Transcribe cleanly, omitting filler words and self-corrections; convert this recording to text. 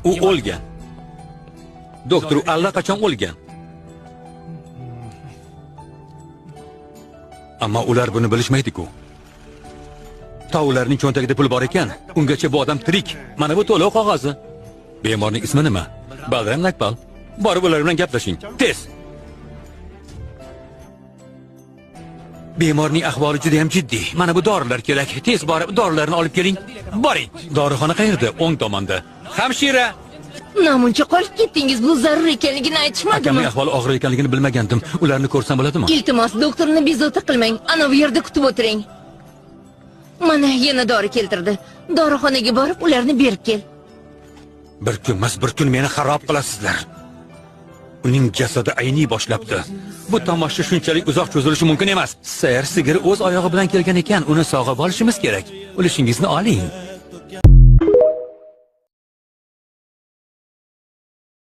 U o'lgan. Doktor allaqachon o'lgan. Ammo ular buni bilishmaydi-ku. Ularning cho'ntagida pul bor ekan. Ungacha bu odam tirik. Mana bu to'lov qog'ozi. Bemorning ismi nima? Balram Nakpal. Borib ular bilan gaplashing. Tez. Bemorning ahvoli juda ham jiddiy. Mana bu dorilar kerak. Tez borib dorilarni olib keling. Boring. Dorixona qayerda? O'ng tomonda. Hamshira. Namuncha qolib ketdingiz, bu zarur ekanligini aytishmadimi? Akamning ahvoli og'ir ekanligini bilmagandim. Ularni ko'rsam bo'ladimi? Iltimos, doktorni bezovta qilmang. Ana bu yerda kutib o'tiring. Mana yana dori keltirdi. Dorixonaga borib ularni berib kel. Bir kunmas bir kun meni xarob qilasizlar. Uning jasadi ayniy boshlabdi. Bu tomosha shunchalik uzoq cho'zilishi mumkin emas. Sayr sigir o'z oyog'i bilan kelgan ekan, uni sog'ib olishimiz kerak. Ulushingizni oling.